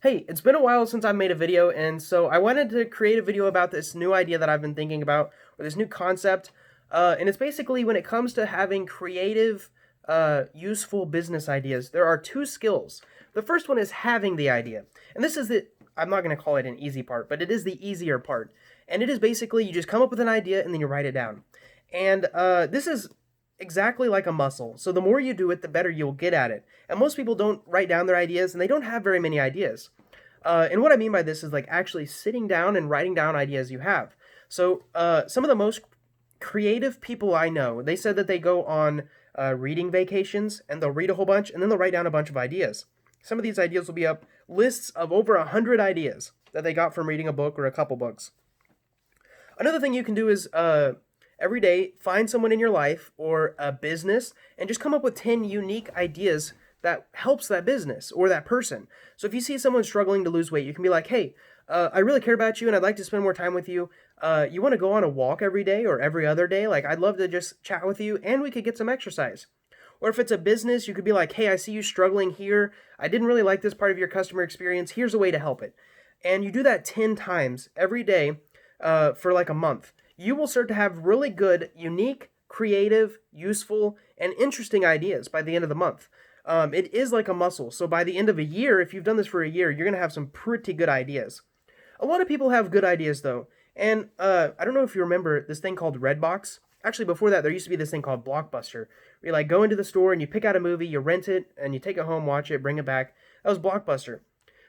Hey, it's been a while since I've made a video, and so I wanted to create a video about this new idea that I've been thinking about, or this new concept. And it's basically when it comes to having creative, useful business ideas, there are two skills. The first one is having the idea. And this is I'm not going to call it an easy part, but it is the easier part. And it is basically you just come up with an idea and then you write it down. And this is exactly like a muscle. So the more you do it, the better you'll get at it. And most people don't write down their ideas and they don't have very many ideas. And what I mean by this is like actually sitting down and writing down ideas you have. So some of the most creative people I know, they said that they go on reading vacations and they'll read a whole bunch and then they'll write down a bunch of ideas. Some of these ideas will be up lists of over 100 ideas that they got from reading a book or a couple books. Another thing you can do is every day find someone in your life or a business and just come up with 10 unique ideas that helps that business or that person. So if you see someone struggling to lose weight, you can be like, hey, I really care about you and I'd like to spend more time with you. You want to go on a walk every day or every other day? Like, I'd love to just chat with you and we could get some exercise. Or if it's a business, you could be like, hey, I see you struggling here. I didn't really like this part of your customer experience. Here's a way to help it. And you do that 10 times every day for like a month. You will start to have really good, unique, creative, useful, and interesting ideas by the end of the month. It is like a muscle. So by the end of a year, if you've done this for a year, you're going to have some pretty good ideas. A lot of people have good ideas though. And I don't know if you remember this thing called Redbox. Actually, before that, there used to be this thing called Blockbuster. Where you like go into the store and you pick out a movie, you rent it, and you take it home, watch it, bring it back. That was Blockbuster.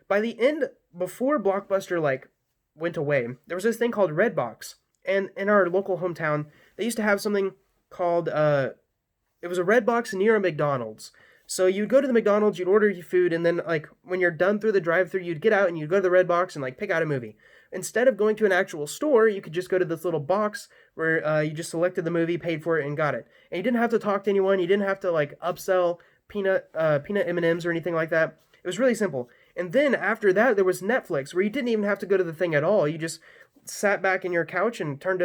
By the end, before Blockbuster like went away, there was this thing called Redbox. And in our local hometown, they used to have something called it was a Redbox near a McDonald's. So you'd go to the McDonald's, you'd order your food, and then like when you're done through the drive-through, you'd get out and you'd go to the Redbox and like pick out a movie. Instead of going to an actual store, you could just go to this little box where you just selected the movie, paid for it, and got it. And you didn't have to talk to anyone. You didn't have to like upsell peanut M&Ms or anything like that. It was really simple. And then after that, there was Netflix, where you didn't even have to go to the thing at all. You just sat back in your couch and turned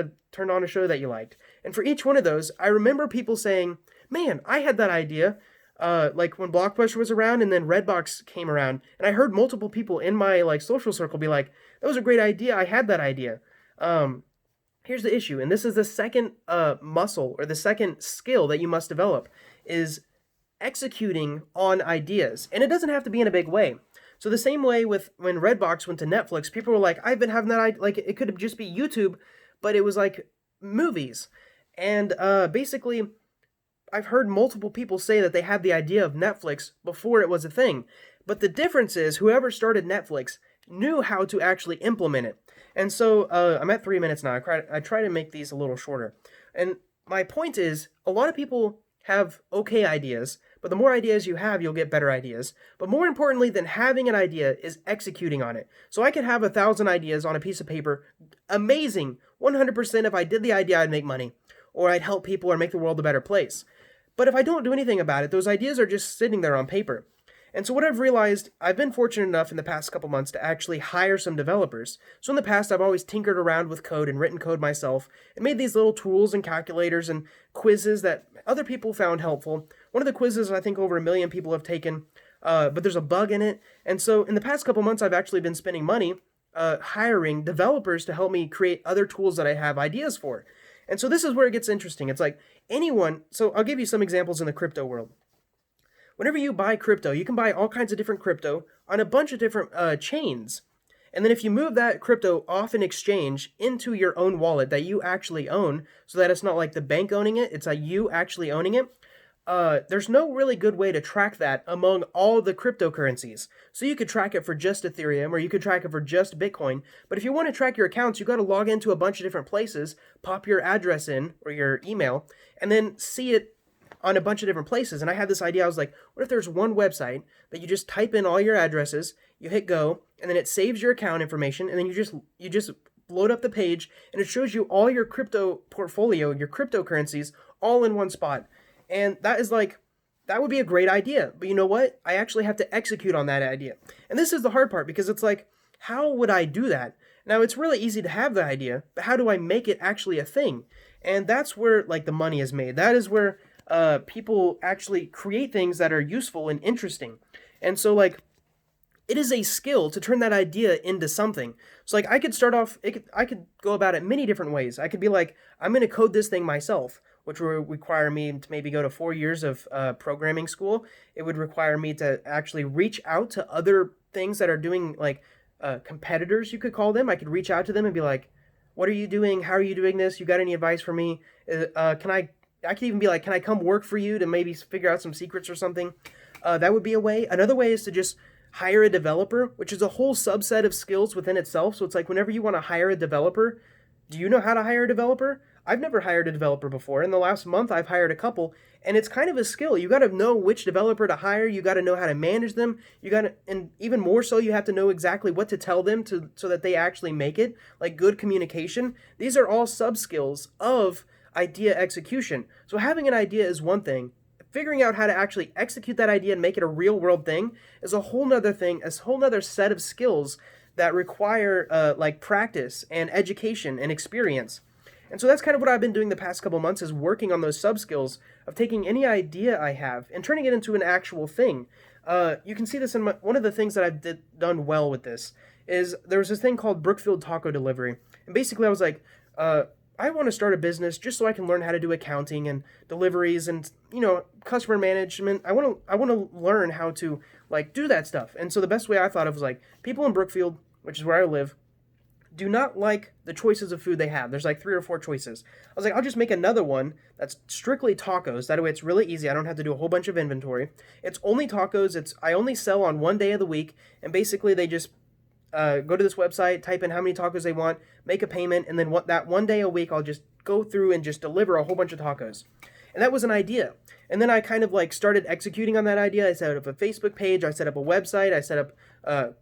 on a show that you liked. And for each one of those, I remember people saying, "Man, I had that idea." Like when Blockbuster was around and then Redbox came around, and I heard multiple people in my like social circle be like, "That was a great idea. I had that idea." Here's the issue, and this is the second muscle or the second skill that you must develop is executing on ideas, and it doesn't have to be in a big way. So the same way with when Redbox went to Netflix, people were like, "I've been having that idea." Like it could just be YouTube, but it was like movies, and basically I've heard multiple people say that they had the idea of Netflix before it was a thing. But the difference is whoever started Netflix knew how to actually implement it. And so I'm at 3 minutes now. I try to make these a little shorter. And my point is a lot of people have okay ideas, but the more ideas you have, you'll get better ideas. But more importantly than having an idea is executing on it. So I could have 1,000 ideas on a piece of paper. Amazing. 100% if I did the idea, I'd make money. Or I'd help people or make the world a better place. But if I don't do anything about it, those ideas are just sitting there on paper. And so what I've realized, I've been fortunate enough in the past couple months to actually hire some developers. So in the past, I've always tinkered around with code and written code myself and made these little tools and calculators and quizzes that other people found helpful. One of the quizzes I think over 1 million people have taken, but there's a bug in it. And so in the past couple months, I've actually been spending money hiring developers to help me create other tools that I have ideas for. And so this is where it gets interesting. It's like anyone, so I'll give you some examples in the crypto world. Whenever you buy crypto, you can buy all kinds of different crypto on a bunch of different chains. And then if you move that crypto off an exchange into your own wallet that you actually own, so that it's not like the bank owning it, it's like you actually owning it, there's no really good way to track that among all the cryptocurrencies. So you could track it for just Ethereum or you could track it for just Bitcoin. But if you want to track your accounts, you got to log into a bunch of different places, pop your address in or your email, and then see it on a bunch of different places. And I had this idea. I was like, what if there's one website that you just type in all your addresses, you hit go, and then it saves your account information, and then you just load up the page, and it shows you all your crypto portfolio, your cryptocurrencies, all in one spot. And that would be a great idea. But you know what? I actually have to execute on that idea. And this is the hard part because it's like, how would I do that? Now, it's really easy to have the idea, but how do I make it actually a thing? And that's where like the money is made. That is where people actually create things that are useful and interesting. And so like it is a skill to turn that idea into something. So like I could start off, I could go about it many different ways. I could be like, I'm going to code this thing myself, which would require me to maybe go to 4 years of programming school. It would require me to actually reach out to other things that are doing like competitors, you could call them. I could reach out to them and be like, what are you doing? How are you doing this? You got any advice for me? I could even be like, can I come work for you to maybe figure out some secrets or something? That would be a way. Another way is to just hire a developer, which is a whole subset of skills within itself. So it's like whenever you want to hire a developer, do you know how to hire a developer? I've never hired a developer before. In the last month, I've hired a couple, and it's kind of a skill. You got to know which developer to hire. You got to know how to manage them. You got to, and even more so, you have to know exactly what to tell them so that they actually make it, like good communication. These are all sub skills of idea execution. So having an idea is one thing. Figuring out how to actually execute that idea and make it a real world thing is a whole nother thing, a whole nother set of skills that require like practice and education and experience. And so that's kind of what I've been doing the past couple months, is working on those sub skills of taking any idea I have and turning it into an actual thing. You can see this in one of the things that I've done well with this is there was this thing called Brookfield Taco Delivery. And basically I was like, I want to start a business just so I can learn how to do accounting and deliveries and, customer management. I want to learn how to like do that stuff. And so the best way I thought of was like, people in Brookfield, which is where I live, do not like the choices of food they have. There's like 3 or 4 choices. I was like, I'll just make another one that's strictly tacos. That way it's really easy. I don't have to do a whole bunch of inventory. It's only tacos. I only sell on one day of the week. And basically they just go to this website, type in how many tacos they want, make a payment, and then that one day a week I'll just go through and just deliver a whole bunch of tacos. And that was an idea. And then I kind of like started executing on that idea. I set up a Facebook page, I set up a website, I set up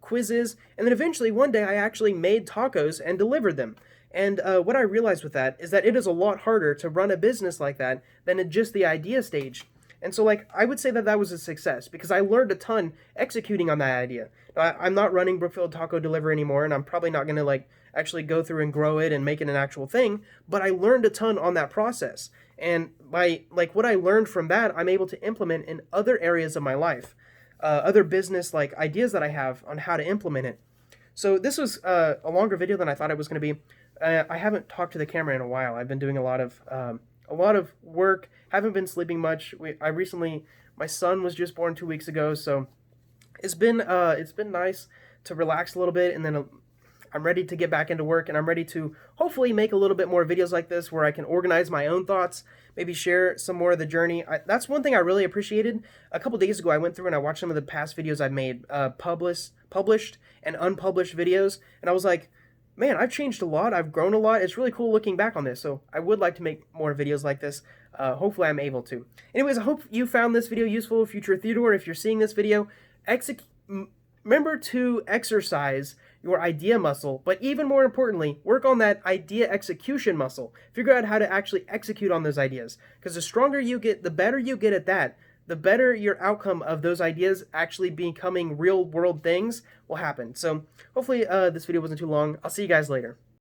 quizzes, and then eventually one day I actually made tacos and delivered them. And what I realized with that is that it is a lot harder to run a business like that than at just the idea stage. And so, like, I would say that that was a success because I learned a ton executing on that idea. Now, I'm not running Brookfield Taco Delivery anymore, and I'm probably not going to, like, actually go through and grow it and make it an actual thing, but I learned a ton on that process. And by, like, what I learned from that, I'm able to implement in other areas of my life, other business, like, ideas that I have on how to implement it. So this was a longer video than I thought it was going to be. I haven't talked to the camera in a while. I've been doing a lot of work, haven't been sleeping much. My son was just born 2 weeks ago, so it's been nice to relax a little bit, and then I'm ready to get back into work, and I'm ready to hopefully make a little bit more videos like this where I can organize my own thoughts, maybe share some more of the journey. That's one thing I really appreciated. A couple days ago, I went through and I watched some of the past videos I've made, published and unpublished videos, and I was like, man, I've changed a lot. I've grown a lot. It's really cool looking back on this. So I would like to make more videos like this. Hopefully I'm able to. Anyways, I hope you found this video useful. Future Theodore, if you're seeing this video, remember to exercise your idea muscle, but even more importantly, work on that idea execution muscle. Figure out how to actually execute on those ideas. Because the stronger you get, the better you get at that, the better your outcome of those ideas actually becoming real world things will happen. So hopefully this video wasn't too long. I'll see you guys later.